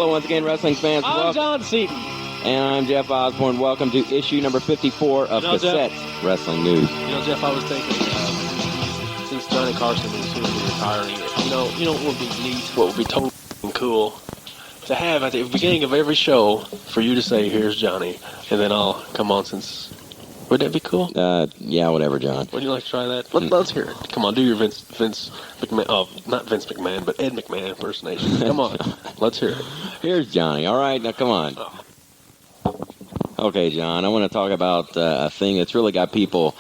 Hello once again, wrestling fans. I'm John Seaton. And I'm Jeff Osborne. Welcome to issue number 54 of Cassette Wrestling News. You know, Jeff, I was thinking, since Johnny Carson is soon to be retiring, you know what would be neat, what would be totally cool, to have at the beginning of every show for you to say, "Here's Johnny," and then I'll come on since... Would that be cool? Yeah, whatever, John. Would you like to try that? Let's hear it. Come on, do your Vince McMahon. Oh, not Vince McMahon, but Ed McMahon impersonation. Come on, let's hear it. Here's Johnny. All right, now come on. Oh. Okay, John, I want to talk about a thing that's really got people...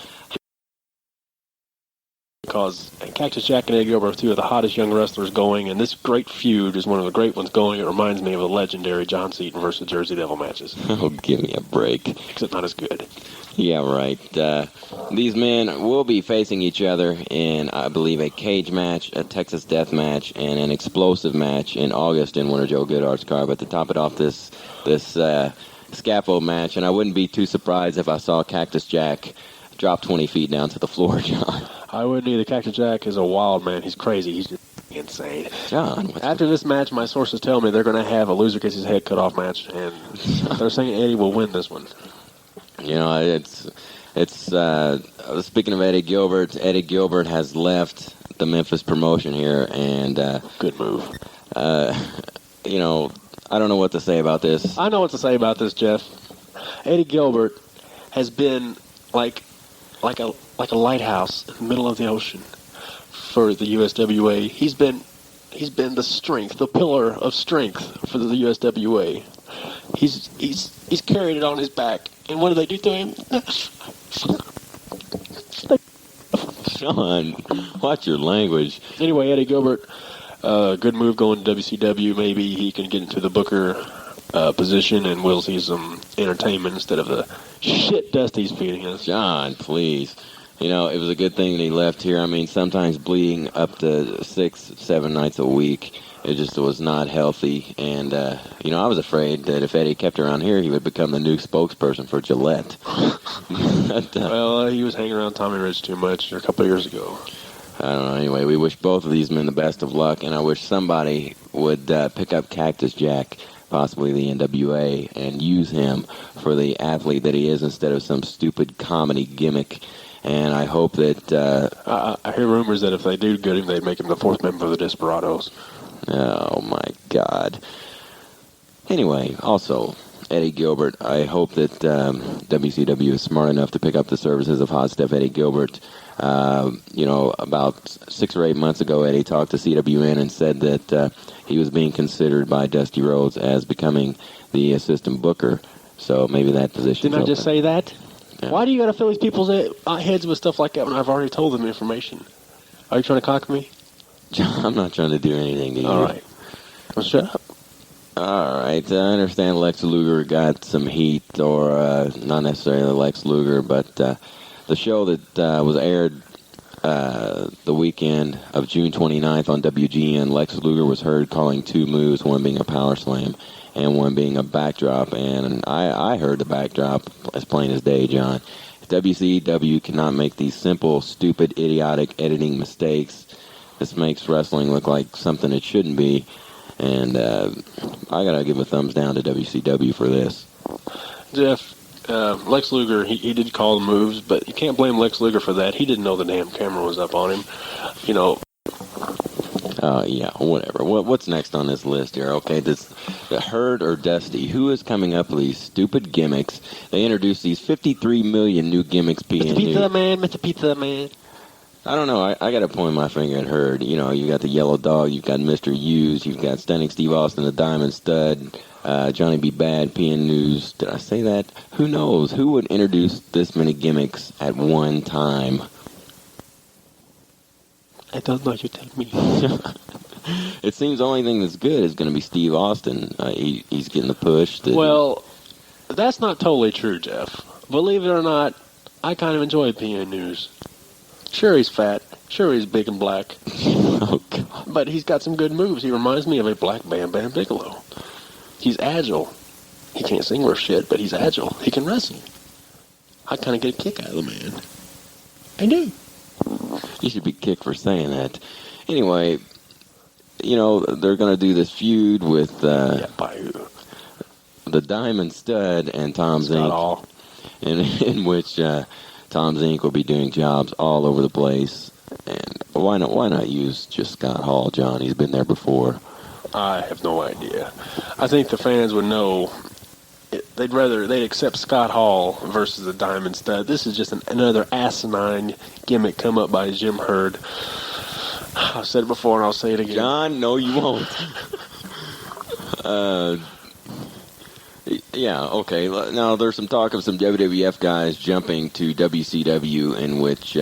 Because Cactus Jack and Eddie Gilbert are two of the hottest young wrestlers going, and this great feud is one of the great ones going. It reminds me of the legendary John Seaton versus Jersey Devil matches. Oh, give me a break. Except not as good. Yeah, right. These men will be facing each other in, I believe, a cage match, a Texas death match, and an explosive match in August in Winter Joe Goodhart's car. But to top it off, this scaffold match, and I wouldn't be too surprised if I saw Cactus Jack drop 20 feet down to the floor, John. I wouldn't either. Cactus Jack is a wild man. He's crazy. He's just insane. John, after this match, my sources tell me they're going to have a loser gets his head cut off match, and they're saying Eddie will win this one. You know, it's speaking of Eddie Gilbert has left the Memphis promotion here, and good move. You know, I don't know what to say about this. I know what to say about this, Jeff. Eddie Gilbert has been like a lighthouse in the middle of the ocean for the USWA. He's been the strength, the pillar of strength for the USWA. He's carried it on his back. And what do they do to him? Sean, watch your language. Anyway, Eddie Gilbert, good move going to WCW. Maybe he can get into the Booker position and we'll see some entertainment instead of the shit dust he's feeding us. John, please. You know, it was a good thing that he left here. I mean, sometimes bleeding up to 6-7 nights a week, it just was not healthy. And, you know, I was afraid that if Eddie kept around here, he would become the new spokesperson for Gillette. But, well, he was hanging around Tommy Rich too much a couple of years ago. I don't know. Anyway, we wish both of these men the best of luck, and I wish somebody would pick up Cactus Jack, possibly the NWA, and use him for the athlete that he is instead of some stupid comedy gimmick. And I hope that... I hear rumors that if they do get him, they'd make him the fourth member of the Desperados. Oh, my God. Anyway, also, Eddie Gilbert, I hope that WCW is smart enough to pick up the services of Hot Stuff Eddie Gilbert. You know, about 6 or 8 months ago, Eddie talked to CWN and said that he was being considered by Dusty Rhodes as becoming the assistant booker. So maybe that position. Didn't I just say that? Yeah. Why do you got to fill these people's heads with stuff like that when I've already told them information? Are you trying to cock me? John, I'm not trying to do anything to you. All right. Well, shut up. All right. I understand Lex Luger got some heat, or not necessarily Lex Luger, but the show that was aired the weekend of June 29th on WGN, Lex Luger was heard calling two moves, one being a power slam and one being a backdrop. And I heard the backdrop as plain as day, John. WCW cannot make these simple, stupid, idiotic editing mistakes. This makes wrestling look like something it shouldn't be. And I got to give a thumbs down to WCW for this. Jeff, Lex Luger, he did call the moves, but you can't blame Lex Luger for that. He didn't know the damn camera was up on him. You know. Yeah, whatever. What's next on this list here? Okay, this the Herd or Dusty. Who is coming up with these stupid gimmicks? They introduced these 53 million new gimmicks. Mr. Pizza Man, Mr. Pizza Man. I don't know. I got to point my finger at Herd. You know, you got the Yellow Dog, you've got Mr. Hughes, you've got Stunning Steve Austin, the Diamond Stud, Johnny B. Bad, PN News. Did I say that? Who knows? Who would introduce this many gimmicks at one time? I don't know. You tell me. It seems the only thing that's good is going to be Steve Austin. He's getting the push. Well, that's not totally true, Jeff. Believe it or not, I kind of enjoy PN News. Sure, he's fat. Sure, he's big and black. Oh, God. But he's got some good moves. He reminds me of a black Bam Bam Bigelow. He's agile. He can't sing worth shit, but he's agile. He can wrestle. I kind of get a kick out of the man. I do. You should be kicked for saying that. Anyway, they're going to do this feud with by who? the Diamond Stud and Tom Zink, Hall. in which Tom Zink will be doing jobs all over the place. And why not use just Scott Hall, John? He's been there before. I have no idea. I think the fans would know. They'd accept Scott Hall versus the Diamond Stud. This is just another asinine gimmick come up by Jim Herd. I've said it before and I'll say it again. John, no, you won't. Yeah, okay. Now, there's some talk of some WWF guys jumping to WCW, in which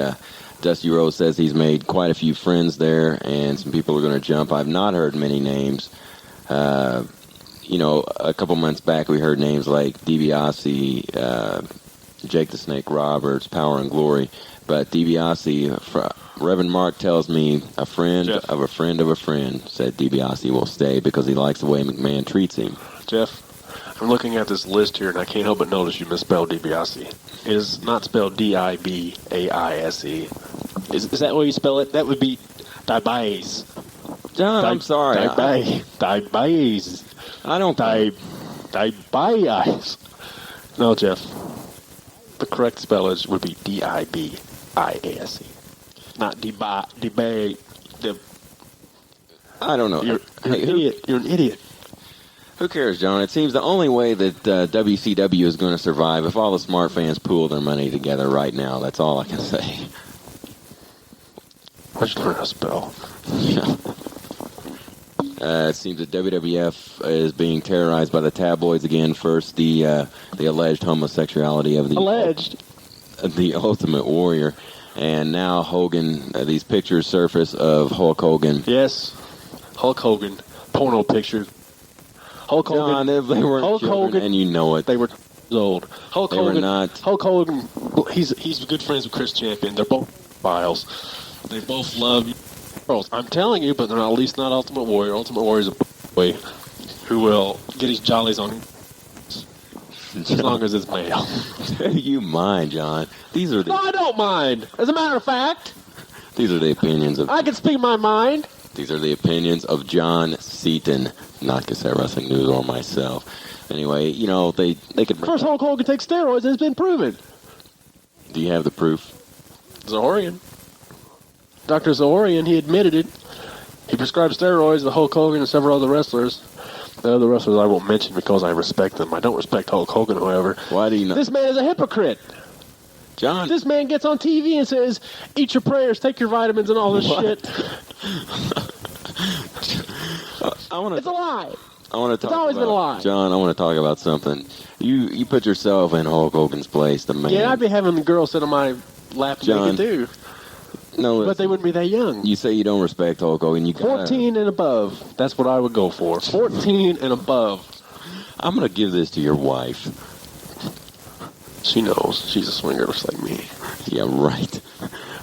Dusty Rhodes says he's made quite a few friends there, and some people are going to jump. I've not heard many names. A couple months back we heard names like DiBiase, Jake the Snake Roberts, Power and Glory. But DiBiase, Reverend Mark tells me a friend Jeff. of a friend of a friend said DiBiase will stay because he likes the way McMahon treats him. Jeff, I'm looking at this list here and I can't help but notice you misspelled DiBiase. It is not spelled D-I-B-A-I-S-E. Is that the way you spell it? That would be DiBiase. John, I'm sorry. DiBiase. I don't... DiBiase. No, Jeff. The correct spellage would be D-I-B-I-A-S-E. Not debate. I don't know. You're an idiot. You're an idiot. Who cares, John? It seems the only way that WCW is going to survive if all the smart fans pool their money together right now. That's all I can say. I should learn how to spell. Yeah. It seems that WWF is being terrorized by the tabloids again. First, the alleged homosexuality of the Ultimate Warrior, and now Hogan. These pictures surface of Hulk Hogan. Yes, Hulk Hogan. Porno picture. Hulk Hogan. John, they weren't Hulk children, Hogan, and you know it. They were old. Hulk they Hogan. Were not. Hulk Hogan. He's good friends with Chris Champion. They're both Biles. They both love girls. I'm telling you, but they're not, at least not Ultimate Warrior. Ultimate Warrior is a boy who will get his jollies on as long as it's male. Do you mind, John? These are the. No, I don't mind. As a matter of fact, these are the opinions of. I can speak my mind. These are the opinions of John Seaton, not Cassette Wrestling News or myself. Anyway, they could. First, Hulk Hogan takes steroids, and it's been proven. Do you have the proof? Zahorian. Dr. Zahorian, he admitted it. He prescribed steroids to Hulk Hogan and several other wrestlers. The other wrestlers I won't mention because I respect them. I don't respect Hulk Hogan, however. Why do you not? This man is a hypocrite. John. This man gets on TV and says, eat your prayers, take your vitamins, and all this shit. It's a lie. I want to talk. It's always been a lie. John, I want to talk about something. You put yourself in Hulk Hogan's place, the man. Yeah, I'd be having the girls sit on my lap and John, make it too. No, but they wouldn't be that young. You say you don't respect Hulk Hogan. You 14 and above. That's what I would go for. 14 and above. I'm going to give this to your wife. She knows. She's a swinger just like me. Yeah, right.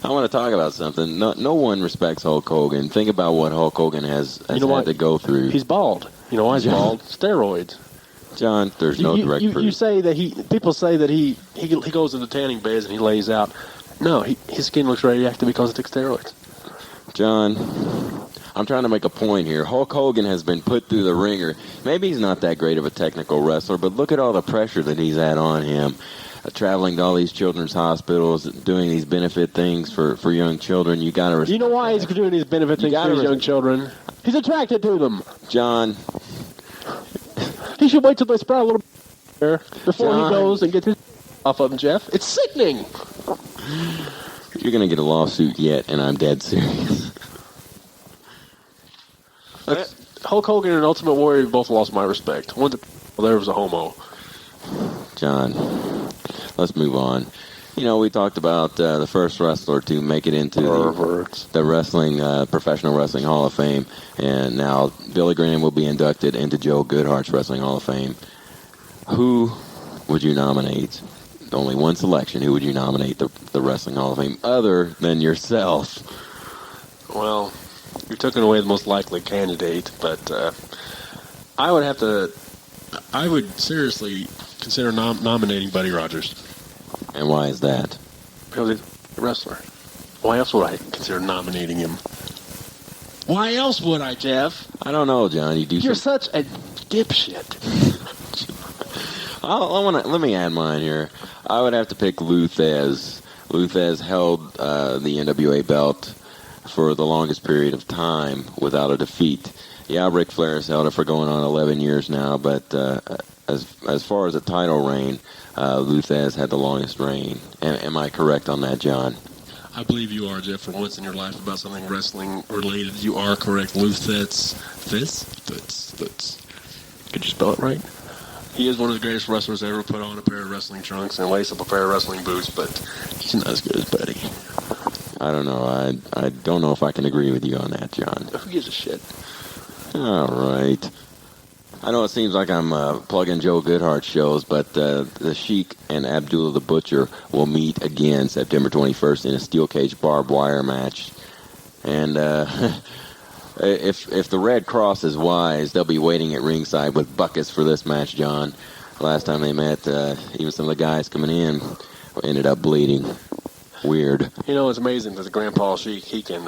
I want to talk about something. No one respects Hulk Hogan. Think about what Hulk Hogan has had to go through. He's bald. You know why he's bald? Steroids. John, there's no direct proof. You say that people say that he goes into tanning beds and he lays out. No, his skin looks radioactive because he takes steroids. John, I'm trying to make a point here. Hulk Hogan has been put through the ringer. Maybe he's not that great of a technical wrestler, but look at all the pressure that he's had on him. Traveling to all these children's hospitals, doing these benefit things for young children. You got to respect. You know why he's doing these benefit things for these young children? He's attracted to them. John. He should wait till they sprout a little bit before he goes and gets his off of them, Jeff. It's sickening. You're going to get a lawsuit yet, and I'm dead serious. Hulk Hogan and Ultimate Warrior both lost my respect. There was a homo. John, let's move on. We talked about the first wrestler to make it into the Professional Wrestling Hall of Fame, and now Billy Graham will be inducted into Joe Goodhart's Wrestling Hall of Fame. Who would you nominate? Only one selection. Who would you nominate the Wrestling Hall of Fame other than yourself? Well, you're taking away the most likely candidate, but I would seriously consider nominating Buddy Rogers. And why is that? Because he's a wrestler. Why else would I consider nominating him? Why else would I, Jeff? I don't know, John. You're such a dipshit. Let me add mine here. I would have to pick Lou Thez. Lou Thez held the NWA belt for the longest period of time without a defeat. Yeah, Ric Flair has held it for going on 11 years now, but as far as a title reign, Lou Thez had the longest reign. Am I correct on that, John? I believe you are, Jeff. For once in your life about something wrestling related, you are correct. Lou Thez. Could you spell it right? He is one of the greatest wrestlers ever put on a pair of wrestling trunks and lace up a pair of wrestling boots, but he's not as good as Buddy. I don't know. I don't know if I can agree with you on that, John. Who gives a shit? All right. I know it seems like I'm plugging Joe Goodhart shows, but the Sheik and Abdullah the Butcher will meet again September 21st in a steel cage barbed wire match. And if the Red Cross is wise, they'll be waiting at ringside with buckets for this match, John. Last time they met, even some of the guys coming in ended up bleeding. Weird. You know, it's amazing that the Grandpa Sheik, he can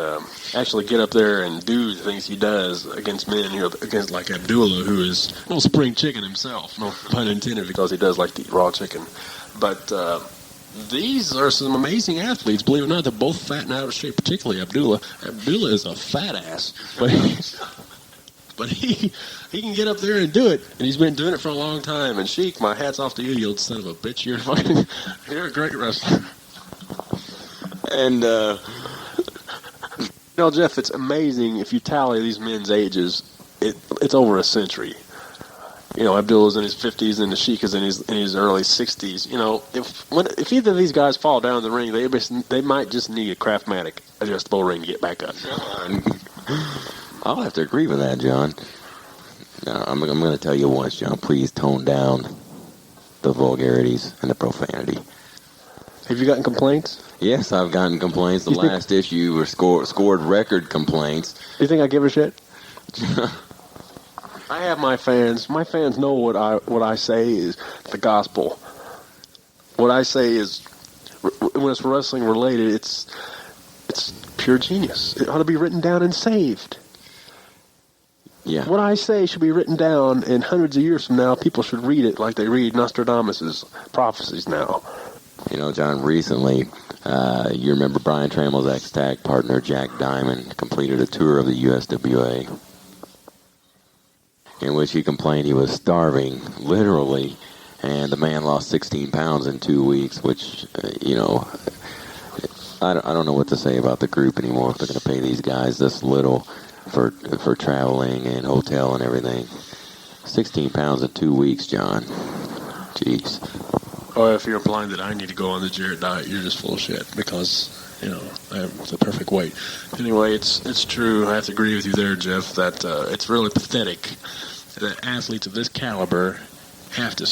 actually get up there and do the things he does against men, against like Abdullah, who is no spring chicken himself, no pun intended, because he does like to eat raw chicken. But these are some amazing athletes. Believe it or not, they're both fat and out of shape, particularly Abdullah. Abdullah is a fat ass, but he can get up there and do it, and he's been doing it for a long time. And Sheik, my hat's off to you, you old son of a bitch. You're a great wrestler. And, Jeff, it's amazing if you tally these men's ages. It's over a century. Abdullah's in his 50s and the Sheik is in his early 60s. If either of these guys fall down the ring, they might just need a Craftmatic adjustable ring to get back up. I'll have to agree with that, John. I'm going to tell you once, John, please tone down the vulgarities and the profanity. Have you gotten complaints? Yes, I've gotten complaints. The last issue were scored record complaints. Do you think I give a shit? I have my fans. My fans know what I say is the gospel. What I say is, when it's wrestling related, it's pure genius. It ought to be written down and saved. Yeah. What I say should be written down, and hundreds of years from now, people should read it like they read Nostradamus' prophecies now. John, recently, you remember Brian Trammell's ex-tag partner, Jack Diamond, completed a tour of the USWA in which he complained he was starving, literally, and the man lost 16 pounds in 2 weeks, which, I don't know what to say about the group anymore if they're going to pay these guys this little for traveling and hotel and everything. 16 pounds in 2 weeks, John. Jeez. Or if you're implying that I need to go on the Jarrett diet, you're just full of shit because, I have the perfect weight. Anyway, it's true. I have to agree with you there, Jeff, that it's really pathetic that athletes of this caliber have to...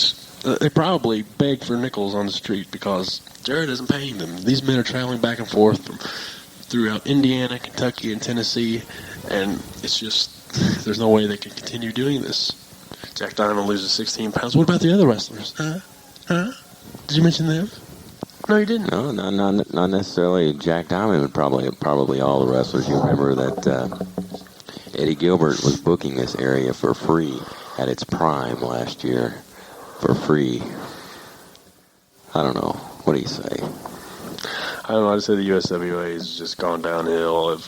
they probably beg for nickels on the street because Jarrett isn't paying them. These men are traveling back and forth throughout Indiana, Kentucky, and Tennessee, and it's just... there's no way they can continue doing this. Jack Diamond loses 16 pounds. What about the other wrestlers? Huh? Did you mention them? No, you didn't. No, not necessarily Jack Diamond, but probably all the wrestlers. You remember that Eddie Gilbert was booking this area for free at its prime last year, for free. I don't know. What do you say? I don't know. I'd say the USWA has just gone downhill.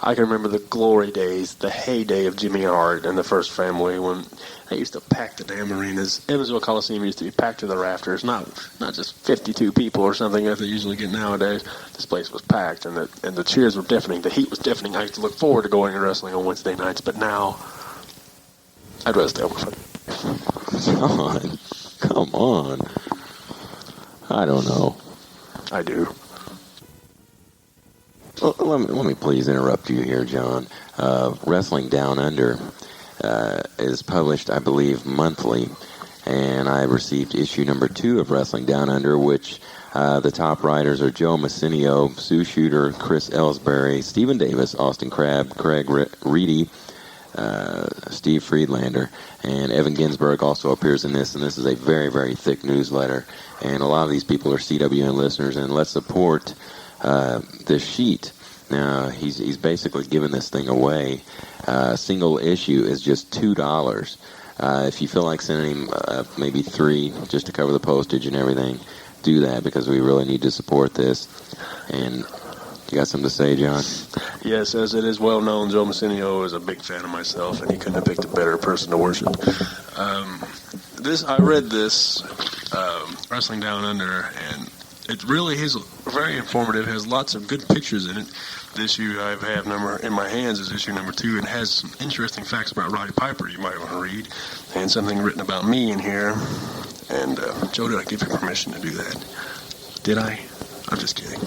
I can remember the glory days, the heyday of Jimmy Hart and the First Family when they used to pack the damn arenas. Evansville Coliseum used to be packed to the rafters, not just 52 people or something that they usually get nowadays. This place was packed, and the cheers were deafening. The heat was deafening. I used to look forward to going and wrestling on Wednesday nights, but now I'd rather stay home with John, come on. I don't know. I do. Well, let me please interrupt you here, John. Wrestling Down Under is published, I believe, monthly, and I received issue number 2 of Wrestling Down Under, which the top writers are Joe Massinio, Sue Shooter, Chris Ellsbury, Stephen Davis, Austin Crabb, Craig Reedy, Steve Friedlander, and Evan Ginsberg also appears in this, and this is a very, very thick newsletter, and a lot of these people are CWN listeners, and let's support this sheet. Now, he's basically giving this thing away. Single issue is just $2. If you feel like sending him maybe 3 just to cover the postage and everything, do that because we really need to support this. And you got something to say, John? Yes, as it is well known, Joe Messinio is a big fan of myself, and he couldn't have picked a better person to worship. I read this Wrestling Down Under, and it really is very informative. Has lots of good pictures in it. The issue I have in my hands is issue number 2, and has some interesting facts about Roddy Piper you might want to read, and something written about me in here. And Joe, did I give you permission to do that? Did I? I'm just kidding.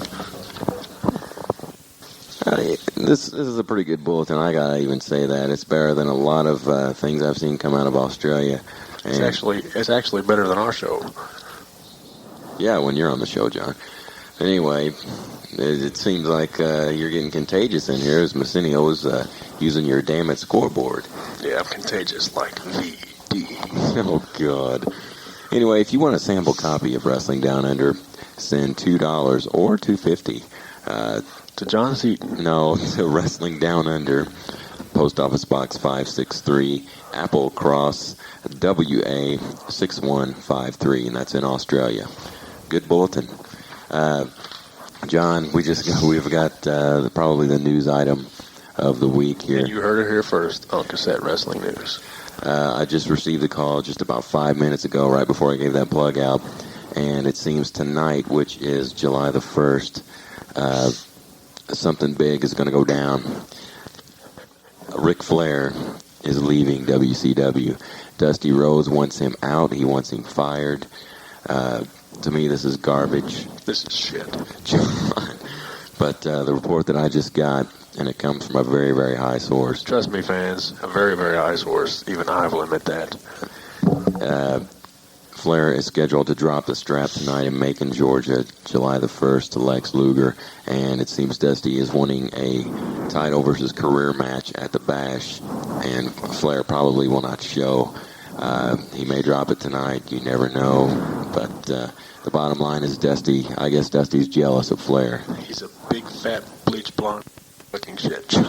This is a pretty good bulletin. I gotta even say that it's better than a lot of things I've seen come out of Australia. And It's actually better than our show. Yeah, when you're on the show, John. Anyway, it seems like you're getting contagious in here as Messinio is using your damn it scoreboard. Yeah, I'm contagious like VD. Oh, God. Anyway, if you want a sample copy of Wrestling Down Under, send $2 or $2.50. To John Seaton. No, to Wrestling Down Under, Post Office Box 563, Apple Cross, WA 6153, and that's in Australia. Good bulletin. John, we've got probably the news item of the week here. And you heard it here first on Cassette Wrestling News. I just received a call just about 5 minutes ago, right before I gave that plug out, and it seems tonight, which is July the 1st, something big is going to go down. Ric Flair is leaving WCW. Dusty Rhodes wants him out. He wants him fired. To me, this is garbage. This is shit. But the report that I just got, and it comes from a very, very high source. Trust me, fans, a very, very high source. Even I will admit that. Flair is scheduled to drop the strap tonight in Macon, Georgia, July the 1st to Lex Luger, and it seems Dusty is wanting a title versus career match at the Bash, and Flair probably will not show. He may drop it tonight, you never know, but the bottom line is I guess Dusty's jealous of Flair. He's a big, fat, bleach blonde looking shit. John.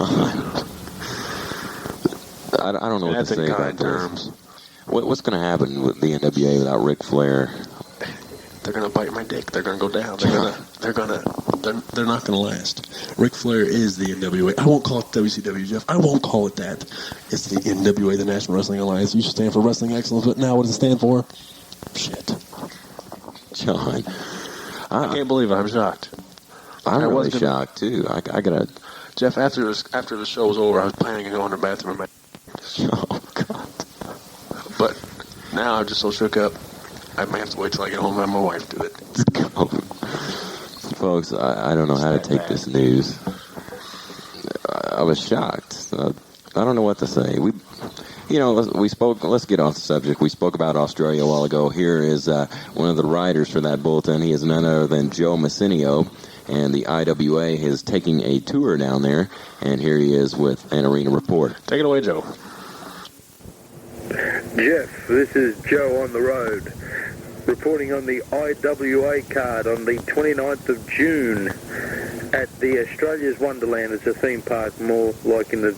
I don't know what to say about terms. this. What's going to happen with the NWA without Ric Flair? They're going to bite my dick. They're going to go down. They're not going to last. Ric Flair is the NWA. I won't call it WCW, Jeff. I won't call it that. It's the NWA, the National Wrestling Alliance. You should stand for Wrestling Excellence, but now what does it stand for? Shit. John. I can't believe it. I'm shocked. I'm really shocked, too. I gotta... Jeff, after the show was over, I was planning on going to the bathroom. Oh, God. But now I'm just so shook up, I may have to wait till I get home and have my wife do it. Folks, I don't know how to take this news. I was shocked. I don't know what to say. Let's get off the subject. We spoke about Australia a while ago. Here is one of the writers for that bulletin. He is none other than Joe Messinio, and the IWA is taking a tour down there, and here he is with an arena report. Take it away, Joe. Jeff, this is Joe on the road, reporting on the IWA card on the 29th of June at the Australia's Wonderland. It's a theme park, more like in the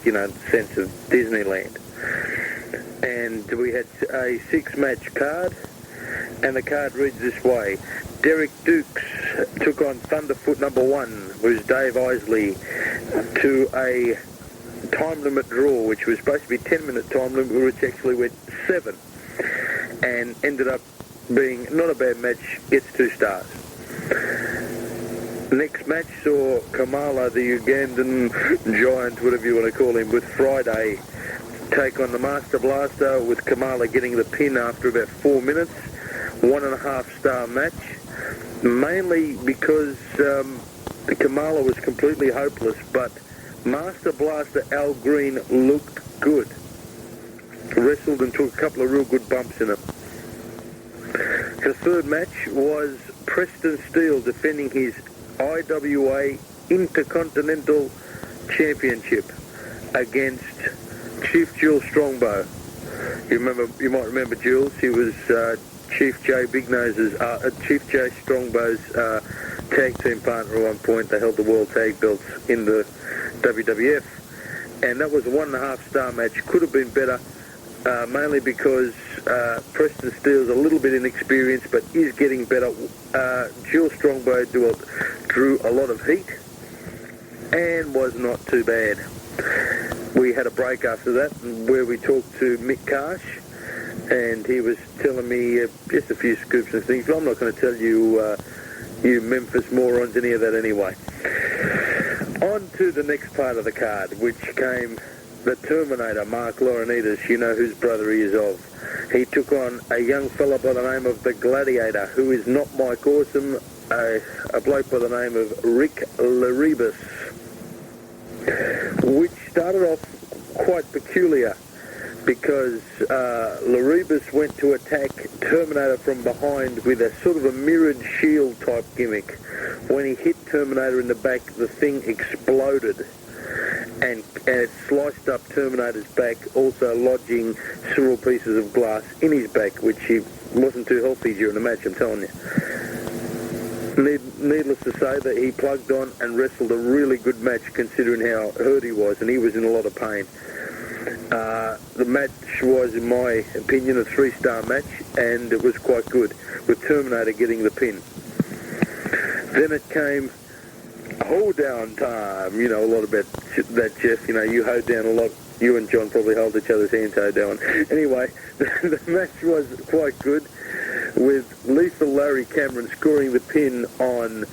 sense of Disneyland. And we had a 6-match card, and the card reads this way. Derek Dukes took on Thunderfoot number 1, who's Dave Isley, to a time limit draw, which was supposed to be 10-minute time limit, which actually went 7, and ended up being not a bad match, gets 2 stars. The next match saw Kamala, the Ugandan giant, whatever you want to call him, with Friday, take on the Master Blaster, with Kamala getting the pin after about 4 minutes. 1.5 star match, mainly because Kamala was completely hopeless, but Master Blaster Al Green looked good. Wrestled and took a couple of real good bumps in it. The third match was Preston Steele defending his IWA Intercontinental Championship against Chief Jules Strongbow. You might remember Jules. He was Chief J Bignoses, Chief J Strongbow's tag team partner at one point. They held the world tag belts in the WWF. And that was a 1.5-star match. Could have been better, mainly because Preston Steele's a little bit inexperienced, but is getting better. Jill Strongbow drew a lot of heat and was not too bad. We had a break after that where we talked to Mick Karsh, and he was telling me just a few scoops and things, but I'm not going to tell you, you Memphis morons, any of that anyway. On to the next part of the card, which came the Terminator, Mark Laurinaitis, you know whose brother he is of. He took on a young fella by the name of the Gladiator, who is not Mike Awesome, a bloke by the name of Rick Laribus, which started off quite peculiar because Laribus went to attack Terminator from behind with a sort of a mirrored shield type gimmick. When he hit Terminator in the back, the thing exploded and it sliced up Terminator's back, also lodging several pieces of glass in his back, which he wasn't too healthy during the match, I'm telling you. Needless to say that he plugged on and wrestled a really good match considering how hurt he was, and he was in a lot of pain. The match was, in my opinion, a 3-star match, and it was quite good, with Terminator getting the pin. Then it came hold down time. You know a lot about that, Jeff. You know, you hold down a lot. You and John probably hold each other's hands hold down. Anyway, the match was quite good, with Lethal Larry Cameron scoring the pin on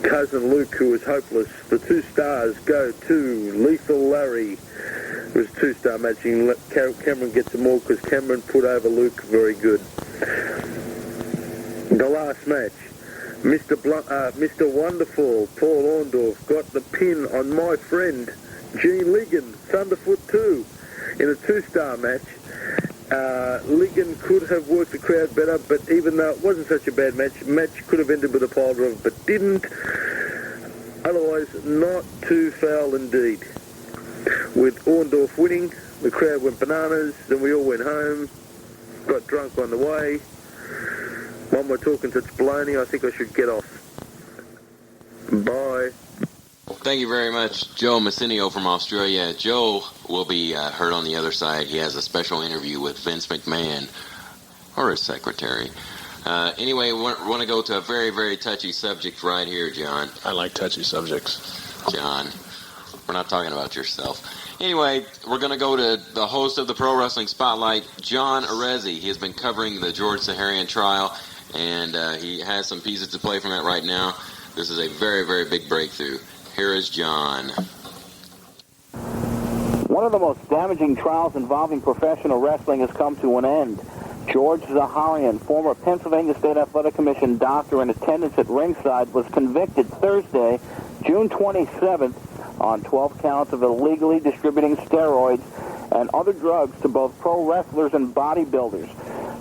Cousin Luke, who was hopeless. The 2 stars go to Lethal Larry. It was a 2-star match. Cameron gets them all because Cameron put over Luke very good. The last match, Mr. Wonderful, Paul Orndorff, got the pin on my friend, Gene Ligon, Thunderfoot 2, in a 2-star match. Ligon could have worked the crowd better, but even though it wasn't such a bad match could have ended with a pile driver, but didn't. Otherwise, not too foul indeed. With Orndorff winning, the crowd went bananas, then we all went home, got drunk on the way. One more talking such baloney, I think I should get off. Bye. Thank you very much, Joe Massinio from Australia. Joe will be heard on the other side. He has a special interview with Vince McMahon, or his secretary. Anyway, we want to go to a very, very touchy subject right here, John. I like touchy subjects. John, we're not talking about yourself. Anyway, we're going to go to the host of the Pro Wrestling Spotlight, John Arezzi. He has been covering the George Saharian trial, and he has some pieces to play from that right now. This is a very, very big breakthrough. Here is John. One of the most damaging trials involving professional wrestling has come to an end. George Saharian, former Pennsylvania State Athletic Commission doctor in attendance at ringside, was convicted Thursday, June 27th, on 12 counts of illegally distributing steroids and other drugs to both pro wrestlers and bodybuilders.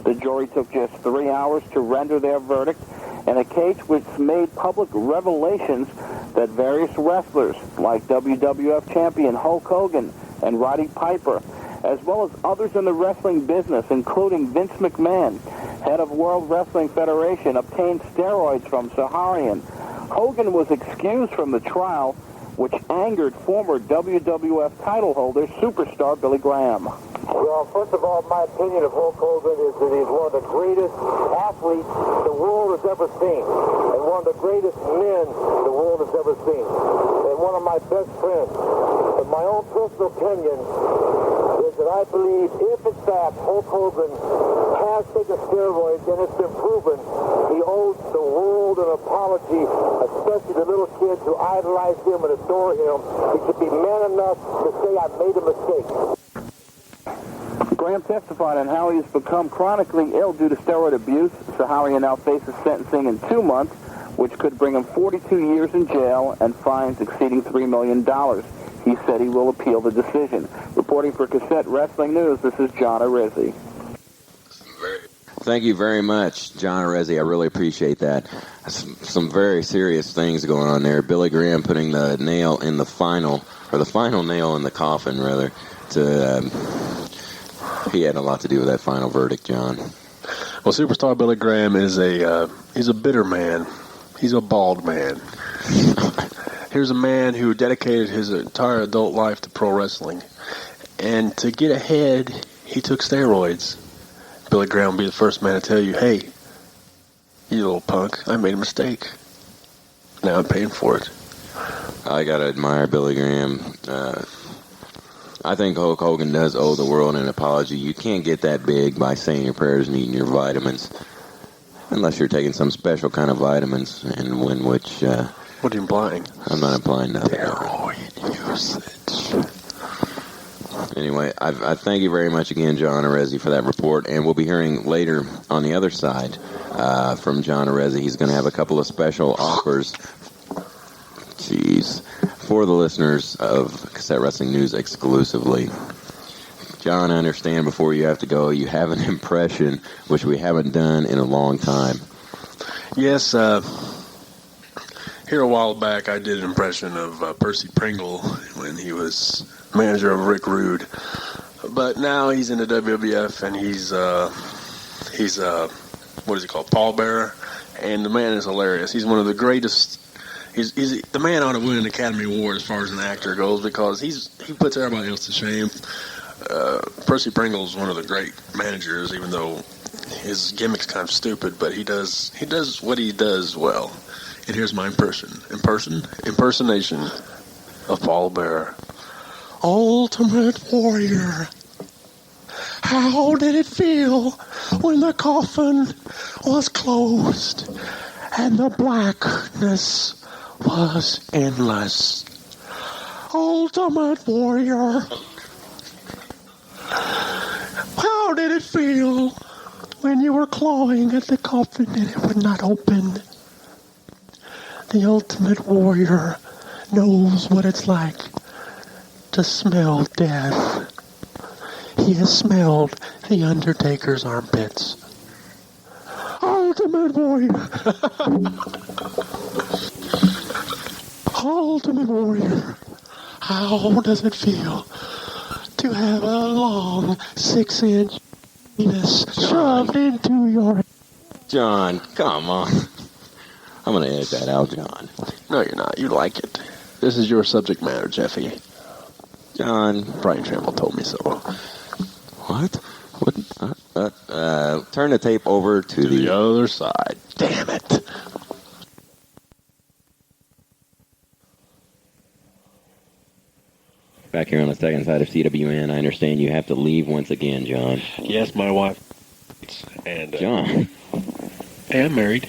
The jury took just 3 hours to render their verdict in a case which made public revelations that various wrestlers, like WWF champion Hulk Hogan and Roddy Piper, as well as others in the wrestling business, including Vince McMahon, head of World Wrestling Federation, obtained steroids from Saharian. Hogan was excused from the trial, which angered former WWF title holder superstar Billy Graham. Well, first of all, my opinion of Hulk Hogan is that he's one of the greatest athletes the world has ever seen, and one of the greatest men the world has ever seen, and one of my best friends. But my own personal opinion is that I believe if, in fact, Hulk Hogan has taken steroids and it's been proven, he owes the world an apology, especially the little kids who idolize him and adore him. He should be man enough to say, I made a mistake. Graham testified on how he's become chronically ill due to steroid abuse. Saharian now faces sentencing in 2 months, which could bring him 42 years in jail and fines exceeding $3 million. He said he will appeal the decision. Reporting for Cassette Wrestling News, this is John Arezzi. Thank you very much, John Arezzi. I really appreciate that. Some very serious things going on there. Billy Graham putting the nail in the final, or the final nail in the coffin, rather, to... he had a lot to do with that final verdict, John. Well, Superstar Billy Graham is he's a bitter man. He's a bald man. Here's a man who dedicated his entire adult life to pro wrestling. And to get ahead, he took steroids. Billy Graham will be the first man to tell you, hey, you little punk, I made a mistake. Now I'm paying for it. I gotta admire Billy Graham. I think Hulk Hogan does owe the world an apology. You can't get that big by saying your prayers and eating your vitamins. Unless you're taking some special kind of vitamins, and when which... what are you implying? I'm not implying nothing. Steroid usage. Anyway, I thank you very much again, John Arezzi, for that report. And we'll be hearing later on the other side from John Arezzi. He's going to have a couple of special offers. Jeez. For the listeners of Cassette Wrestling News exclusively. John, I understand before you have to go, you have an impression, which we haven't done in a long time. Yes, here a while back I did an impression of Percy Pringle when he was manager of Rick Rude. But now he's in the WWF and he's what is he called, pallbearer, and the man is hilarious. He's one of the greatest. He's the man ought to win an Academy Award as far as an actor goes because he puts everybody else to shame. Percy Pringle is one of the great managers, even though his gimmick's kind of stupid, but he does what he does well. And here's my impersonation of Paul Bearer. Ultimate Warrior, how did it feel when the coffin was closed and the blackness was endless? Ultimate Warrior, how did it feel when you were clawing at the coffin and it would not open? The Ultimate Warrior knows what it's like to smell death. He has smelled the Undertaker's armpits. Ultimate Warrior. Ultimate Warrior. How does it feel to have a long 6-inch penis shoved into your... John, come on. I'm going to edit that out, John. No, you're not. You like it. This is your subject matter, Jeffy. John. Brian Trample told me so. What? Turn the tape over to the other side. Damn it. Back here on the second side of CWN, I understand you have to leave once again, John. Yes, my wife. And John. Hey, I'm married.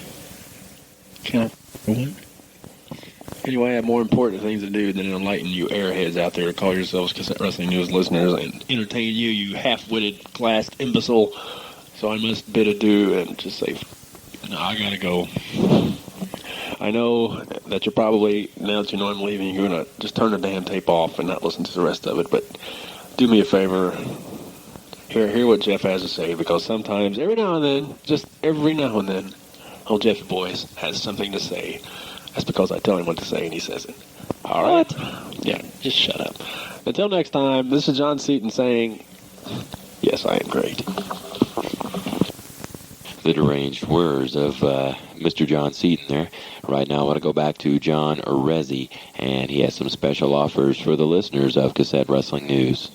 Count for one. Anyway, I have more important things to do than enlighten you airheads out there to call yourselves Cassette Wrestling News listeners and entertain you half-witted, classed imbecile. So I must bid adieu and just say, no, I gotta go. I know that you're probably, now that you know I'm leaving, you're gonna just turn the damn tape off and not listen to the rest of it, but do me a favor. Hear what Jeff has to say, because sometimes, every now and then, just every now and then, old Jeffy Boys has something to say. That's because I tell him what to say and he says it. All right? What? Yeah, just shut up. Until next time, this is John Seaton saying, yes, I am great. The deranged words of Mr. John Seaton there. Right now I want to go back to John Arezzi, and he has some special offers for the listeners of Cassette Wrestling News.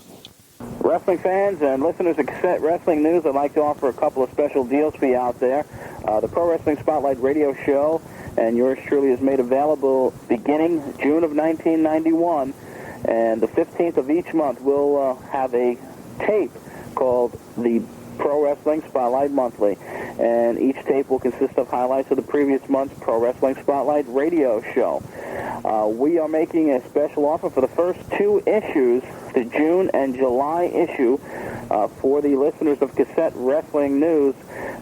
Wrestling fans and listeners of Cassette Wrestling News, I'd like to offer a couple of special deals for you out there. The Pro Wrestling Spotlight radio show, and yours truly, is made available beginning June of 1991. And the 15th of each month, we'll have a tape called the Pro Wrestling Spotlight Monthly. And each tape will consist of highlights of the previous month's Pro Wrestling Spotlight radio show. We are making a special offer for the first two issues, the June and July issue, for the listeners of Cassette Wrestling News.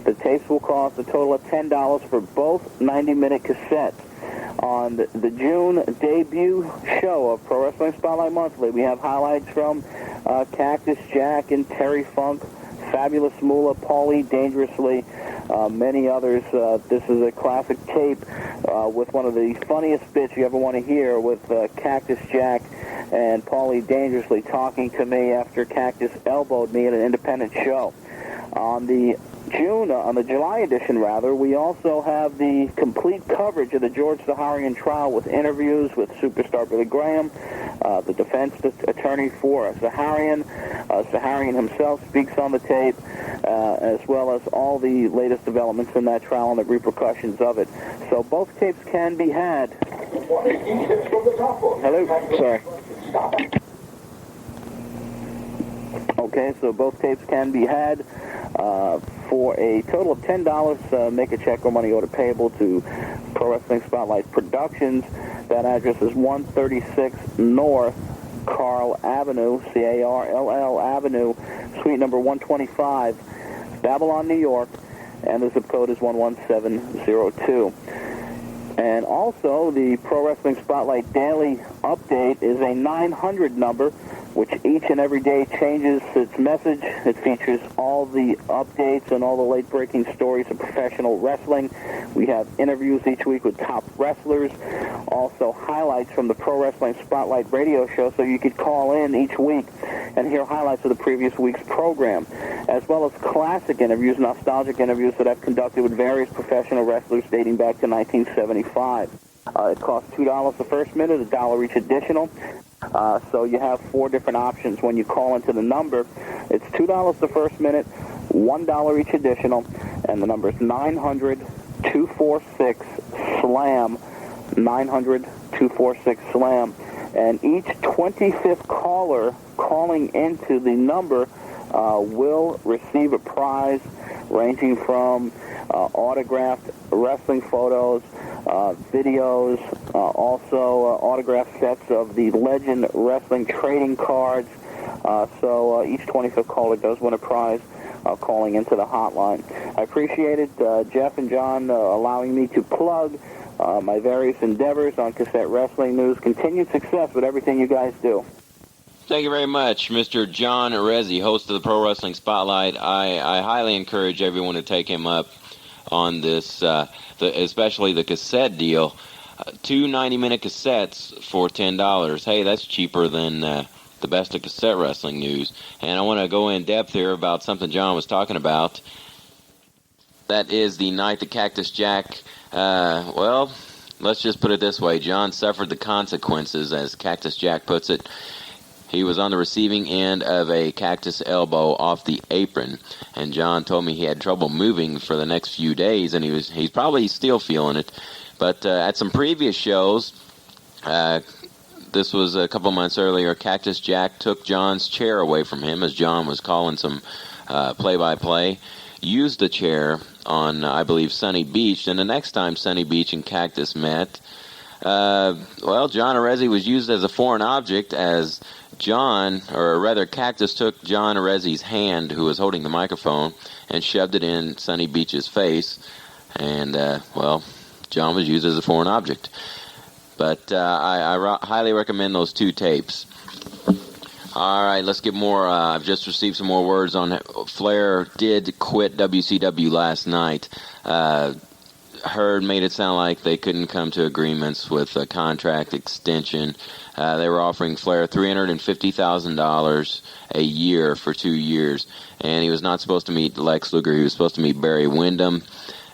The tapes will cost a total of $10 for both 90-minute cassettes. On the June debut show of Pro Wrestling Spotlight Monthly, we have highlights from Cactus Jack and Terry Funk, Fabulous Moolah, Paulie Dangerously, many others. This is a classic tape with one of the funniest bits you ever want to hear, with Cactus Jack and Paulie Dangerously talking to me after Cactus elbowed me at an independent show. On the on the July edition, we also have the complete coverage of the George Zaharian trial with interviews with superstar Billy Graham, the defense attorney for Zaharian. Zaharian himself speaks on the tape, as well as all the latest developments in that trial and the repercussions of it. So both tapes can be had. Hello? Sorry. Okay, so both tapes can be had for a total of $10. Make a check or money order payable to Pro Wrestling Spotlight Productions. That address is 136 North Carl Avenue, Carll Avenue, suite number 125, Babylon, New York, and the zip code is 11702. And also, the Pro Wrestling Spotlight Daily Update is a 900 number, which each and every day changes its message. It features all the updates and all the late-breaking stories of professional wrestling. We have interviews each week with top wrestlers, also highlights from the Pro Wrestling Spotlight radio show, so you could call in each week and hear highlights of the previous week's program, as well as classic interviews, nostalgic interviews that I've conducted with various professional wrestlers dating back to 1975. It costs $2 the first minute, $1 each additional. So you have 4 different options when you call into the number. It's $2 the first minute, $1 each additional, and the number is 900-246-SLAM, 900-246-SLAM. And each 25th caller calling into the number will receive a prize ranging from autographed wrestling photos, videos, also autographed sets of the Legend Wrestling trading cards. So each 25th caller does win a prize calling into the hotline. I appreciate it, Jeff and John, allowing me to plug my various endeavors on Cassette Wrestling News. Continued success with everything you guys do. Thank you very much, Mr. John Arezzi, host of the Pro Wrestling Spotlight. I highly encourage everyone to take him up on this, especially the cassette deal. 2 90-minute cassettes for $10. Hey, that's cheaper than the best of cassette wrestling news. And I want to go in depth here about something John was talking about. That is the night that Cactus Jack, well, let's just put it this way. John suffered the consequences, as Cactus Jack puts it. He was on the receiving end of a cactus elbow off the apron, and John told me he had trouble moving for the next few days, and he's probably still feeling it. But at some previous shows, this was a couple months earlier, Cactus Jack took John's chair away from him as John was calling some play-by-play, used the chair on, I believe, Sunny Beach, and the next time Sunny Beach and Cactus met, well, John Arezzi was used as a foreign object as John, or rather Cactus took John Arezzi's hand, who was holding the microphone, and shoved it in Sunny Beach's face, and, well, John was used as a foreign object. But I highly recommend those 2 tapes. All right, let's get more. I've just received some more words on it. Flair did quit WCW last night. Heard made it sound like they couldn't come to agreements with a contract extension. They were offering Flair $350,000 a year for 2 years, and he was not supposed to meet Lex Luger. He was supposed to meet Barry Windham,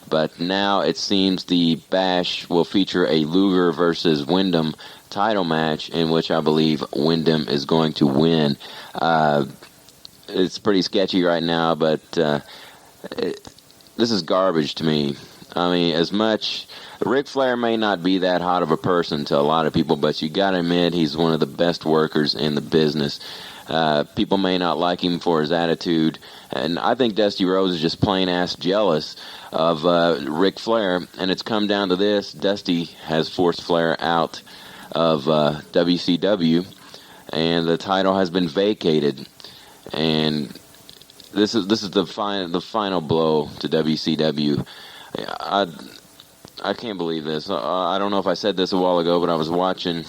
but now it seems the Bash will feature a Luger versus Windham title match, in which I believe Windham is going to win. It's pretty sketchy right now, but this is garbage to me. I mean, as much... Ric Flair may not be that hot of a person to a lot of people, but you got to admit he's one of the best workers in the business. People may not like him for his attitude, and I think Dusty Rhodes is just plain-ass jealous of Ric Flair, and it's come down to this. Dusty has forced Flair out of WCW, and the title has been vacated, and this is the final blow to WCW. I can't believe this. I don't know if I said this a while ago, but I was watching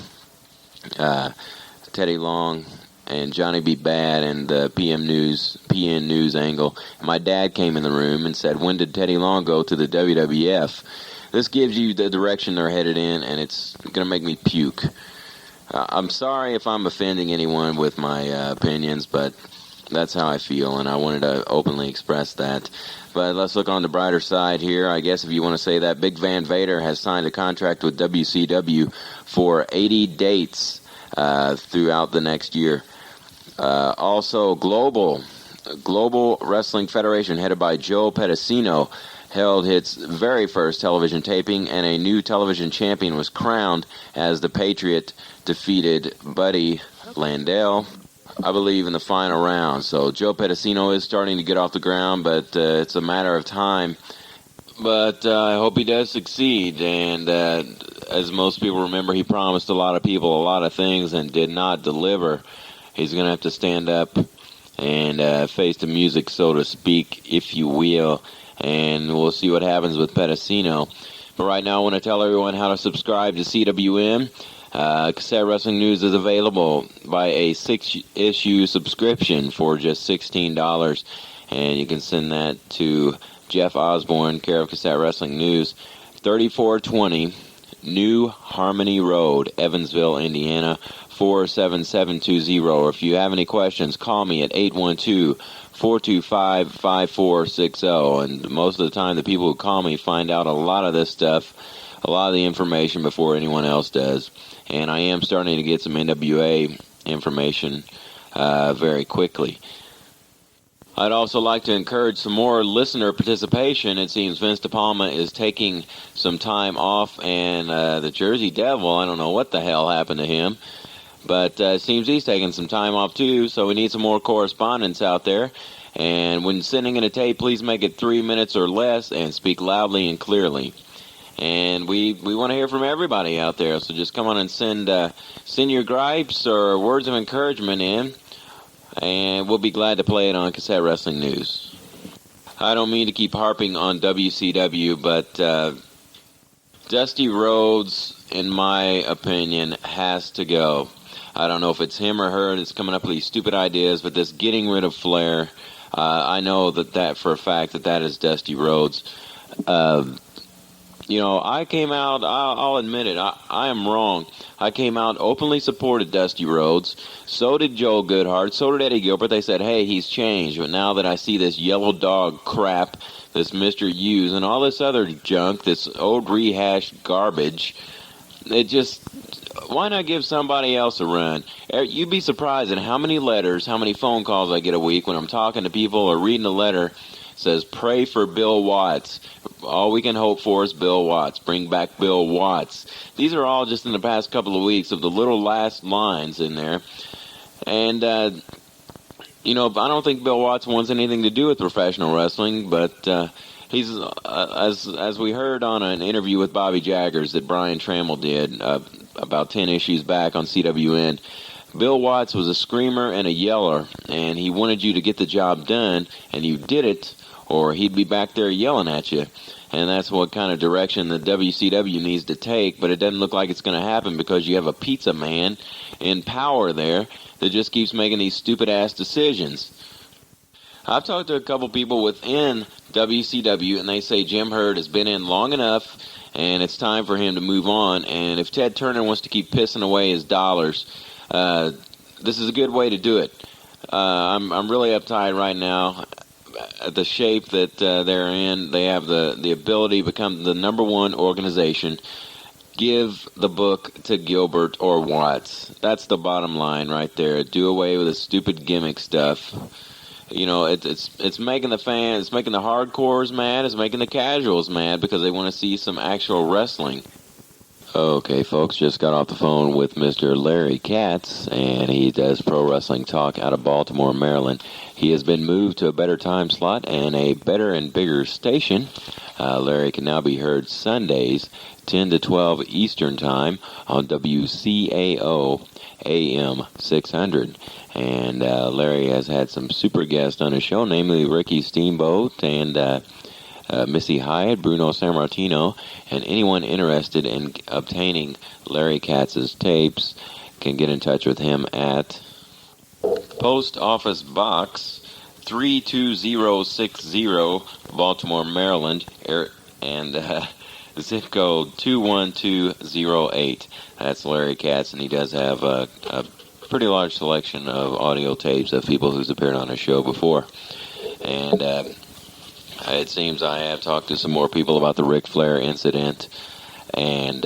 Teddy Long and Johnny B. Bad and the PN News angle. My dad came in the room and said, "When did Teddy Long go to the WWF?" This gives you the direction they're headed in, and it's going to make me puke. I'm sorry if I'm offending anyone with my opinions, but That's how I feel, and I wanted to openly express that. But let's look on the brighter side here. I guess if you want to say that, Big Van Vader has signed a contract with WCW for 80 dates throughout the next year. Also, Global Wrestling Federation, headed by Joe Pedicino, held its very first television taping, and a new television champion was crowned as the Patriot defeated Buddy Landell, I believe, in the final round. So Joe Pedicino is starting to get off the ground, but it's a matter of time. But I hope he does succeed. And as most people remember, he promised a lot of people a lot of things and did not deliver. He's going to have to stand up and face the music, so to speak, if you will. And we'll see what happens with Pedicino. But right now I want to tell everyone how to subscribe to CWM. Cassette Wrestling News is available by a 6-issue subscription for just $16, and you can send that to Jeff Osborne, care of Cassette Wrestling News, 3420 New Harmony Road, Evansville, Indiana, 47720. Or if you have any questions, call me at 812-425-5460. And most of the time, the people who call me find out a lot of this stuff, a lot of the information before anyone else does. And I am starting to get some NWA information very quickly. I'd also like to encourage some more listener participation. It seems Vince DePalma is taking some time off, and the Jersey Devil, I don't know what the hell happened to him, but it seems he's taking some time off too, so we need some more correspondence out there. And when sending in a tape, please make it 3 minutes or less and speak loudly and clearly. And we want to hear from everybody out there, so just come on and send your gripes or words of encouragement in, and we'll be glad to play it on Cassette Wrestling News. I don't mean to keep harping on WCW, but Dusty Rhodes, in my opinion, has to go. I don't know if it's him or her that's coming up with these stupid ideas, but this getting rid of Flair, I know that for a fact that is Dusty Rhodes. I came out, I'll admit it, I am wrong. I came out, openly supported Dusty Rhodes. So did Joe Goodhart. So did Eddie Gilbert. They said, hey, he's changed. But now that I see this yellow dog crap, this Mr. Hughes, and all this other junk, this old rehashed garbage, it just, why not give somebody else a run? You'd be surprised at how many letters, how many phone calls I get a week when I'm talking to people or reading a letter. Says, pray for Bill Watts. All we can hope for is Bill Watts. Bring back Bill Watts. These are all just in the past couple of weeks of the little last lines in there. And, I don't think Bill Watts wants anything to do with professional wrestling, but he's, as we heard on an interview with Bobby Jaggers that Brian Trammell did about 10 issues back on CWN, Bill Watts was a screamer and a yeller, and he wanted you to get the job done, and you did it, or he'd be back there yelling at you. And that's what kind of direction the WCW needs to take, but it doesn't look like it's going to happen because you have a pizza man in power there that just keeps making these stupid-ass decisions. I've talked to a couple people within WCW, and they say Jim Herd has been in long enough, and it's time for him to move on. And if Ted Turner wants to keep pissing away his dollars, this is a good way to do it. I'm really uptight right now at the shape that they're in. They have the ability to become the number one organization. Give the book to Gilbert or Watts. That's the bottom line right there. Do away with the stupid gimmick stuff. It's making the fans, it's making the hardcores mad, it's making the casuals mad because they want to see some actual wrestling. Okay, folks, just got off the phone with Mr. Larry Katz, and he does pro wrestling talk out of Baltimore, Maryland. He has been moved to a better time slot and a better and bigger station. Larry can now be heard Sundays, 10 to 12 Eastern Time on WCAO AM 600. And Larry has had some super guests on his show, namely Ricky Steamboat and Missy Hyatt, Bruno Sammartino, and anyone interested in obtaining Larry Katz's tapes can get in touch with him at Post Office Box 32060, Baltimore, Maryland, and zip code 21208. That's Larry Katz, and he does have pretty large selection of audio tapes of people who's appeared on the show before. And it seems I have talked to some more people about the Ric Flair incident, and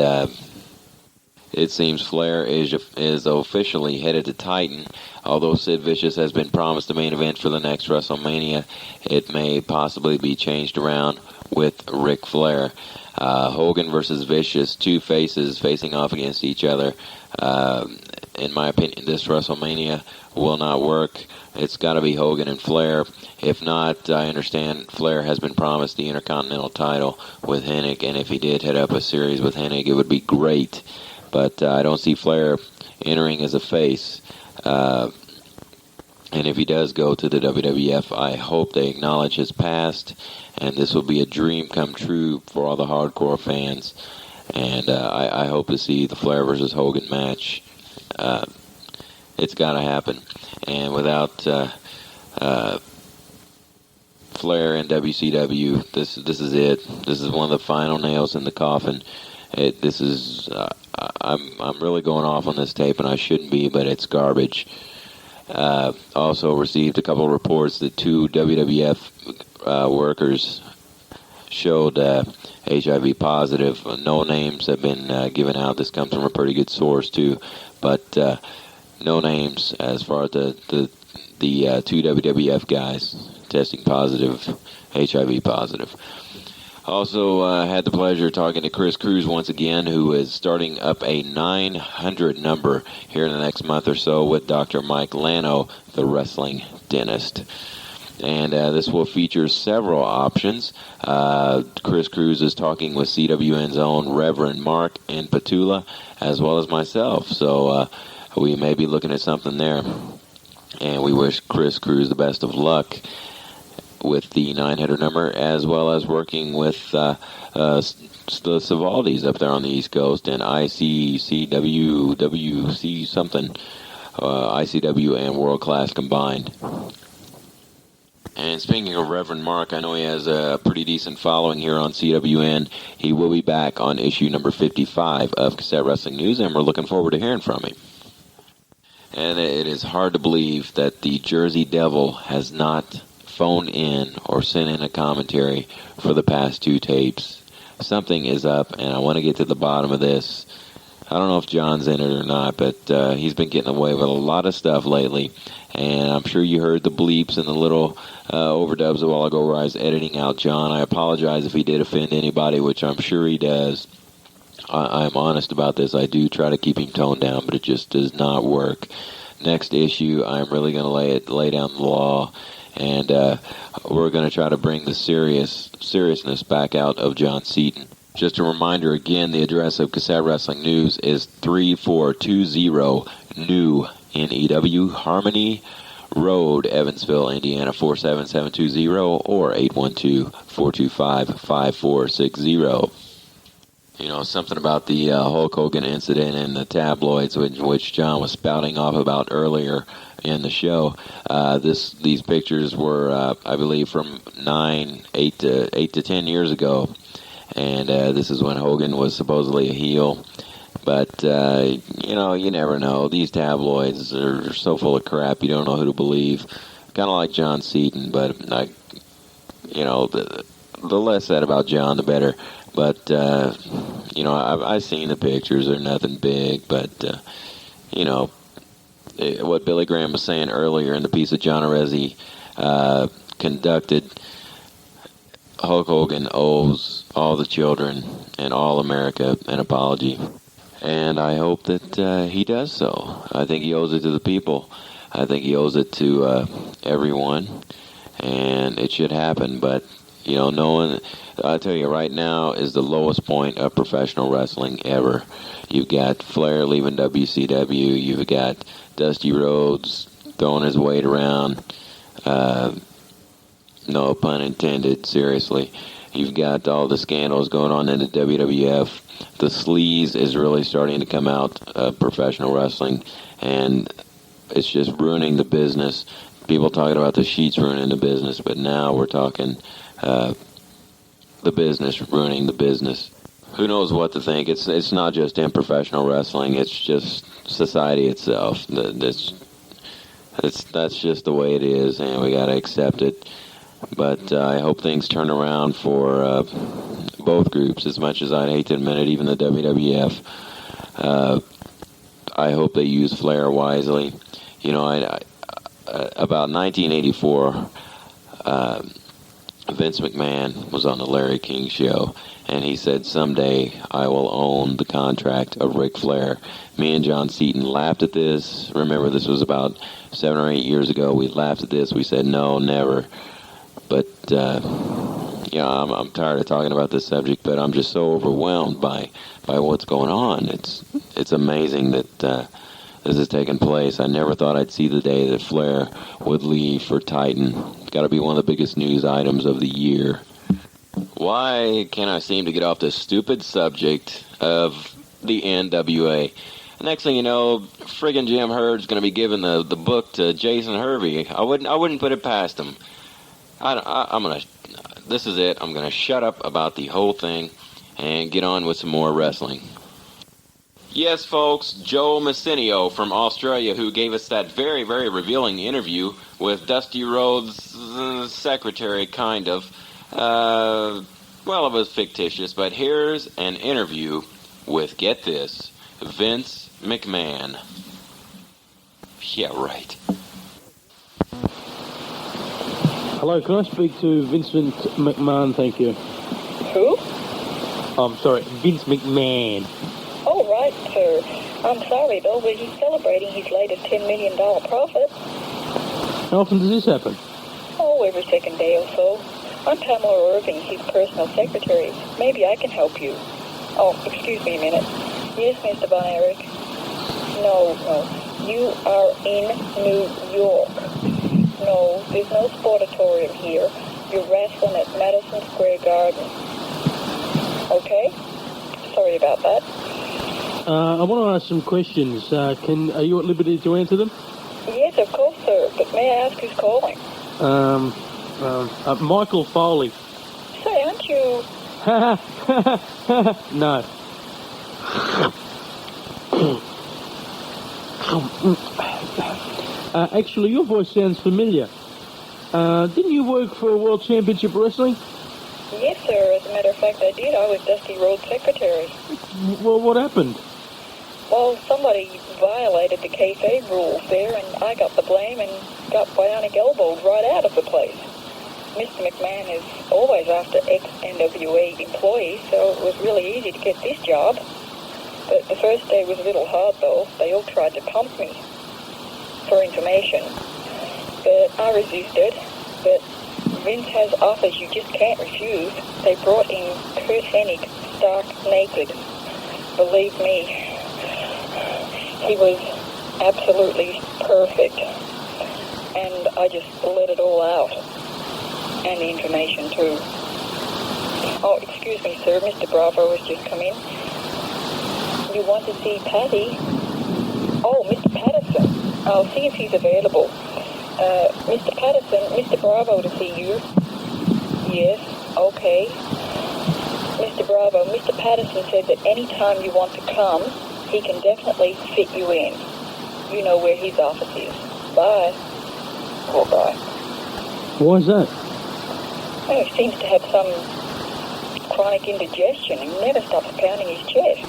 it seems Flair is officially headed to Titan. Although Sid Vicious has been promised the main event for the next WrestleMania, it may possibly be changed around with Ric Flair. Hogan versus Vicious, two faces facing off against each other. In my opinion, this WrestleMania will not work. It's got to be Hogan and Flair. If not, I understand Flair has been promised the Intercontinental title with Hennig, and if he did head up a series with Hennig, it would be great. But I don't see Flair entering as a face. And if he does go to the WWF, I hope they acknowledge his past, and this will be a dream come true for all the hardcore fans. And I hope to see the Flair versus Hogan match. It's got to happen. And without Flair and WCW, this is it. This is one of the final nails in the coffin. I'm really going off on this tape, and I shouldn't be, but it's garbage. Also received a couple of reports that two WWF workers showed HIV positive. No names have been given out. This comes from a pretty good source too, but no names as far as the two WWF guys testing positive, HIV positive. Also had the pleasure of talking to Chris Cruz once again, who is starting up a 900 number here in the next month or so with Dr. Mike Lano, the wrestling dentist. And this will feature several options. Chris Cruz is talking with CWN's own Reverend Mark and Petula, as well as myself. So we may be looking at something there. And we wish Chris Cruz the best of luck with the 900 number, as well as working with the Savaldis up there on the East Coast, and ICCW, WC something, ICW and World Class combined. And speaking of Reverend Mark, I know he has a pretty decent following here on CWN. He will be back on issue number 55 of Cassette Wrestling News, and we're looking forward to hearing from him. And it is hard to believe that the Jersey Devil has not phoned in or sent in a commentary for the past two tapes. Something is up, and I want to get to the bottom of this. I don't know if John's in it or not, but he's been getting away with a lot of stuff lately, and I'm sure you heard the bleeps and the little overdubs a while ago where I was editing out John. I apologize if he did offend anybody, which I'm sure he does. I'm honest about this. I do try to keep him toned down, but it just does not work. Next issue, I'm really going to lay down the law, and we're going to try to bring the seriousness back out of John Seaton. Just a reminder again, the address of Cassette Wrestling News is 3420 New NEW Harmony Road, Evansville, Indiana 47720, or 812-425-5460. You know, something about the Hulk Hogan incident and the tabloids, which John was spouting off about earlier in the show. These pictures were, I believe, from 8 to 10 years ago, and this is when Hogan was supposedly a heel. But you never know. These tabloids are so full of crap. You don't know who to believe. Kind of like John Seaton, but the less said about John, the better. But, I've seen the pictures. They're nothing big. But, what Billy Graham was saying earlier in the piece of John Arezzi conducted, Hulk Hogan owes all the children and all America an apology. And I hope that he does so. I think he owes it to the people. I think he owes it to everyone. And it should happen. But, I'll tell you, right now is the lowest point of professional wrestling ever. You've got Flair leaving WCW. You've got Dusty Rhodes throwing his weight around. No pun intended, seriously. You've got all the scandals going on in the WWF. The sleaze is really starting to come out of professional wrestling, and it's just ruining the business. People talking about the sheets ruining the business, but now we're talking the business ruining the business. who knows what to think. It's not just in professional wrestling. It's just society itself. That's just the way it is, and we got to accept it. But I hope things turn around for both groups, as much as I'd hate to admit it, even the WWF. I hope they use Flair wisely. You know, about 1984, Vince McMahon was on the Larry King show, and he said, someday I will own the contract of Ric Flair. Me and John Seaton laughed at this. Remember, this was about 7 or 8 years ago. We laughed at this. We said, no, never. But, I'm tired of talking about this subject, but I'm just so overwhelmed by what's going on. It's amazing that this is taking place. I never thought I'd see the day that Flair would leave for Titan. It's got to be one of the biggest news items of the year. Why can't I seem to get off this stupid subject of the NWA? Next thing you know, friggin' Jim Herd's going to be giving the book to Jason Hervey. I wouldn't put it past him. This is it. I'm going to shut up about the whole thing and get on with some more wrestling. Yes, folks, Joe Messinio from Australia, who gave us that very, very revealing interview with Dusty Rhodes' secretary, kind of. Well, it was fictitious, but here's an interview with, get this, Vince McMahon. Yeah, right. Hello, can I speak to Vincent McMahon, thank you? Who? I'm sorry, Vince McMahon. Oh, right, sir. I'm sorry, though, but he's celebrating his latest $10 million profit. How often does this happen? Oh, every second day or so. I'm Pamela Irving, his personal secretary. Maybe I can help you. Oh, excuse me a minute. Yes, Mr. Von Erich? No. You are in New York. No, there's no sportatorium here. You're wrestling at Madison Square Garden. Okay? Sorry about that. I want to ask some questions. Are you at liberty to answer them? Yes, of course, sir. But may I ask who's calling? Michael Foley. Say, aren't you... No. Actually, your voice sounds familiar. Didn't you work for World Championship Wrestling? Yes, sir. As a matter of fact, I did. I was Dusty Rhodes' secretary. Well, what happened? Well, somebody violated the kayfabe rules there, and I got the blame and got bionic elbowed right out of the place. Mr. McMahon is always after ex-NWA employees, so it was really easy to get this job. But the first day was a little hard, though. They all tried to pump me for information. But I resisted. But Vince has offers you just can't refuse. They brought in Kurt Hennig, stark naked. Believe me, he was absolutely perfect. And I just let it all out. And the information, too. Oh, excuse me, sir. Mr. Bravo has just come in. You want to see Patty? Oh, Mr. Patterson. I'll see if he's available. Mr. Patterson, Mr. Bravo to see you. Yes, okay. Mr. Bravo, Mr. Patterson said that any time you want to come, he can definitely fit you in. You know where his office is. Bye. Oh, bye. Why is that? Oh, he seems to have some chronic indigestion. He never stops pounding his chest.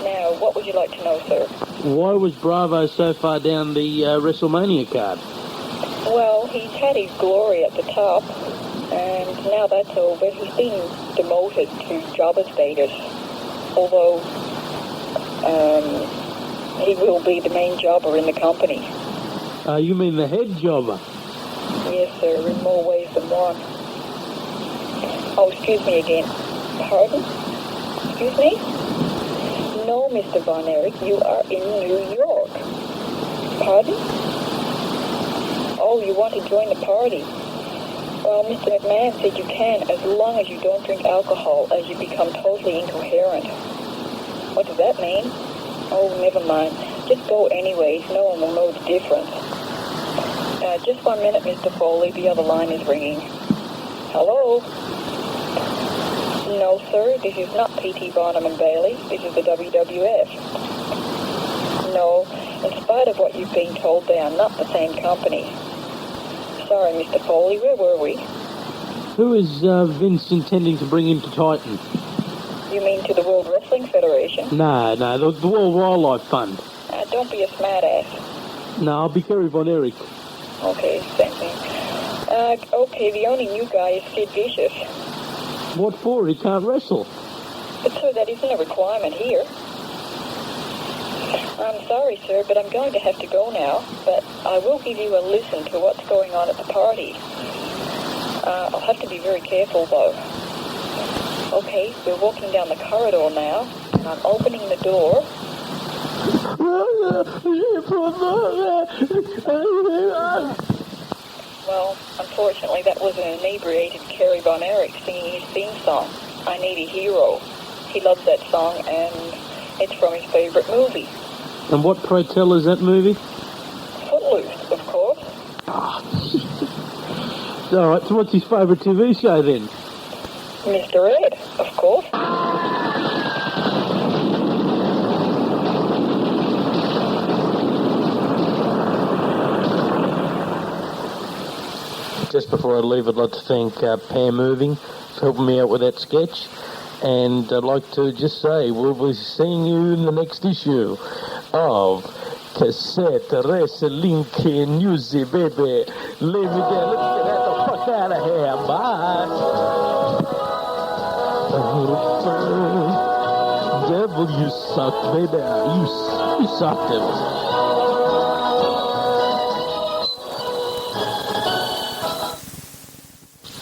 Now, what would you like to know, sir? Why was Bravo so far down the WrestleMania card? Well, he's had his glory at the top, and now that's over. He's been demoted to jobber status, although he will be the main jobber in the company. You mean the head jobber? Yes, sir, in more ways than one. Oh, excuse me again. Pardon? Excuse me? No, Mr. Von Erich, you are in New York. Pardon? Oh, you want to join the party? Well, Mr. McMahon said you can as long as you don't drink alcohol, as you become totally incoherent. What does that mean? Oh, never mind. Just go anyways. No one will know the difference. Just 1 minute, Mr. Foley. The other line is ringing. Hello? No, sir, this is not P.T. Barnum and Bailey. This is the WWF. No, in spite of what you've been told, they are not the same company. Sorry, Mr. Foley, where were we? Who is Vince intending to bring into Titan? You mean to the World Wrestling Federation? No, the World Wildlife Fund. Don't be a smartass. No, I'll be Kerry Von Erich. Okay, same thing. Okay, the only new guy is Sid Vicious. What for? He can't wrestle. But, sir, that isn't a requirement here. I'm sorry, sir, but I'm going to have to go now. But I will give you a listen to what's going on at the party. I'll have to be very careful, though. Okay, we're walking down the corridor now, and I'm opening the door. Well, unfortunately, that was an inebriated Kerry Von Erich singing his theme song, I Need a Hero. He loves that song, and it's from his favorite movie. And what, pray tell, is that movie? Footloose, of course. All right, so what's his favourite TV show then? Mr. Ed, of course. Just before I leave, I'd like to thank Pam Irving for helping me out with that sketch. And I'd like to just say, we'll be seeing you in the next issue of Cassette Wrestling News, baby. Leave me there. Let's get the fuck out of here. Bye. Devil, you suck, baby. You suck, devil.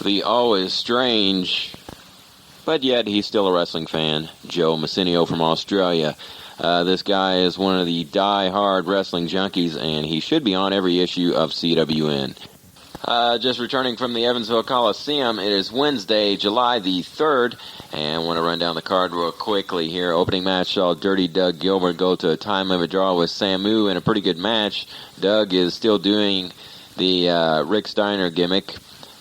The always strange, but yet he's still a wrestling fan, Joe Massinio from Australia. This guy is one of the die-hard wrestling junkies, and he should be on every issue of CWN. Just returning from the Evansville Coliseum, it is Wednesday, July the 3rd, and I want to run down the card real quickly here. Opening match saw Dirty Doug Gilbert go to a time limit draw with Samu in a pretty good match. Doug is still doing the Rick Steiner gimmick.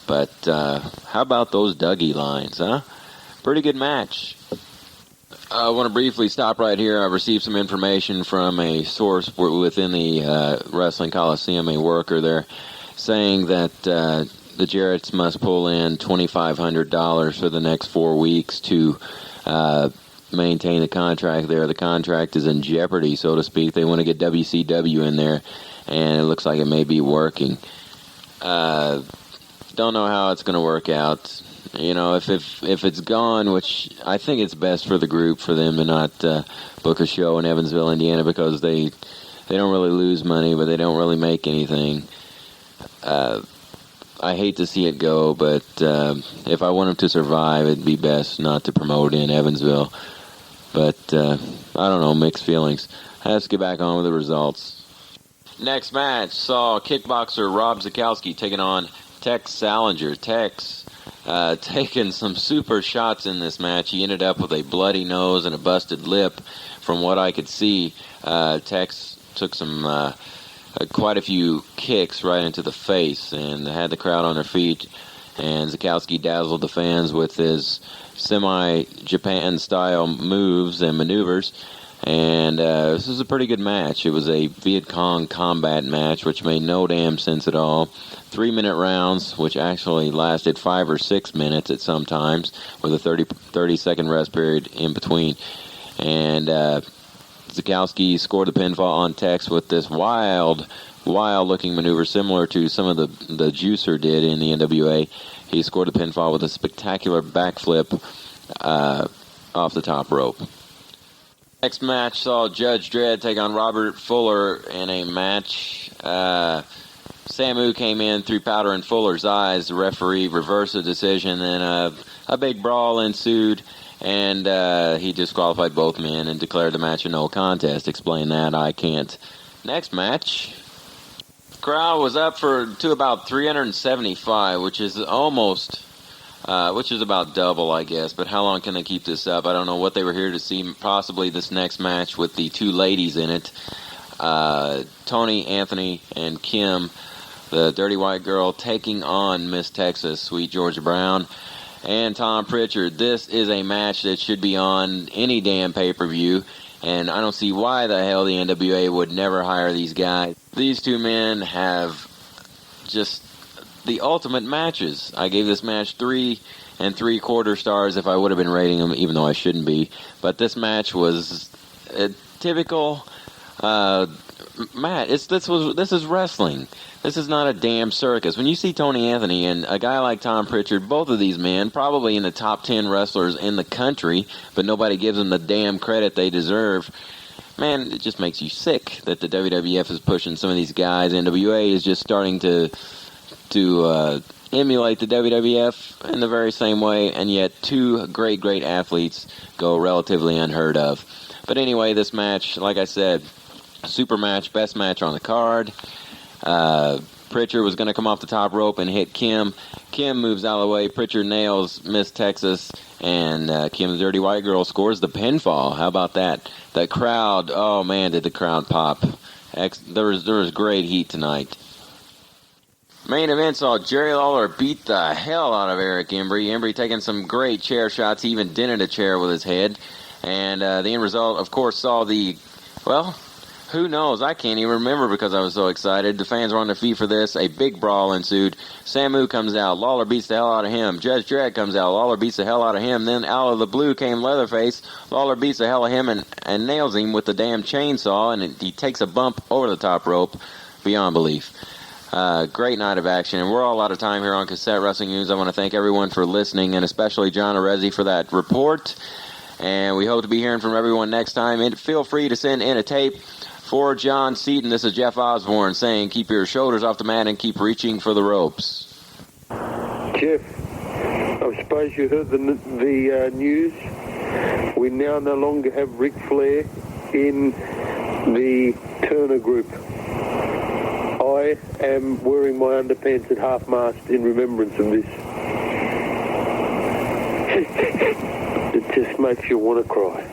But how about those Dougie lines, huh? Pretty good match. I want to briefly stop right here. I received some information from a source within the Wrestling Coliseum, a worker there, saying that the Jarretts must pull in $2,500 for the next 4 weeks to maintain the contract there. The contract is in jeopardy, so to speak. They want to get WCW in there, and it looks like it may be working. Don't know how it's going to work out. You know, if it's gone, which I think it's best for the group for them to not book a show in Evansville, Indiana, because they don't really lose money, but they don't really make anything. I hate to see it go, but if I want them to survive, it'd be best not to promote in Evansville. But I don't know, mixed feelings. Let's get back on with the results. Next match saw kickboxer Rob Zakowski taking on Tex Salinger. Tex taking some super shots in this match. He ended up with a bloody nose and a busted lip. From what I could see, Tex took some quite a few kicks right into the face and had the crowd on their feet. And Zakowski dazzled the fans with his semi-Japan-style moves and maneuvers. And this was a pretty good match. It was a Viet Cong combat match, which made no damn sense at all. 3-minute rounds, which actually lasted 5 or 6 minutes at some times, with a 30-second rest period in between. And Zakowski scored the pinfall on Tex with this wild-looking maneuver, similar to some of the Juicer did in the NWA. He scored the pinfall with a spectacular backflip off the top rope. Next match saw Judge Dredd take on Robert Fuller in a match. Samu came in through powder in Fuller's eyes. The referee reversed the decision, and a big brawl ensued, and he disqualified both men and declared the match a no contest. Explain that, I can't. Next match. Crowd was up to about 375, which is about double, I guess. But how long can they keep this up? I don't know what they were here to see. Possibly this next match with the two ladies in it. Tony, Anthony, and Kim, the Dirty White Girl, taking on Miss Texas, Sweet Georgia Brown. and Tom Pritchard. This is a match that should be on any damn pay-per-view, and I don't see why the hell the NWA would never hire these guys. These two men have just the ultimate matches. I gave this match 3 3/4 stars if I would have been rating them, even though I shouldn't be. But this match was a typical match. This is wrestling. This is not a damn circus. When you see Tony Anthony and a guy like Tom Pritchard, both of these men, probably in the top 10 wrestlers in the country, but nobody gives them the damn credit they deserve. Man, it just makes you sick that the WWF is pushing some of these guys. NWA is just starting to emulate the WWF in the very same way, and yet two great athletes go relatively unheard of. But anyway, this match, like I said, super match, best match on the card. Pritchard was going to come off the top rope and hit Kim. Kim moves out of the way. Pritchard nails Miss Texas, and Kim, the Dirty White Girl, scores the pinfall. How about that? The crowd, oh man, did the crowd pop. There was great heat tonight. Main event saw Jerry Lawler beat the hell out of Eric Embry. Embry taking some great chair shots. He even dented a chair with his head. And the end result, of course, saw who knows? I can't even remember because I was so excited. The fans were on their feet for this. A big brawl ensued. Samu comes out. Lawler beats the hell out of him. Judge Dredd comes out. Lawler beats the hell out of him. Then out of the blue came Leatherface. Lawler beats the hell out of him and nails him with the damn chainsaw. And he takes a bump over the top rope. Beyond belief. Great night of action. And we're all out of time here on Cassette Wrestling News. I want to thank everyone for listening, and especially John Arezzi for that report. And we hope to be hearing from everyone next time. And feel free to send in a tape. For John Seaton, this is Jeff Osborne saying, keep your shoulders off the mat and keep reaching for the ropes. Jeff, I suppose you heard the news. We now no longer have Ric Flair in the Turner group. I am wearing my underpants at half-mast in remembrance of this. It just makes you want to cry.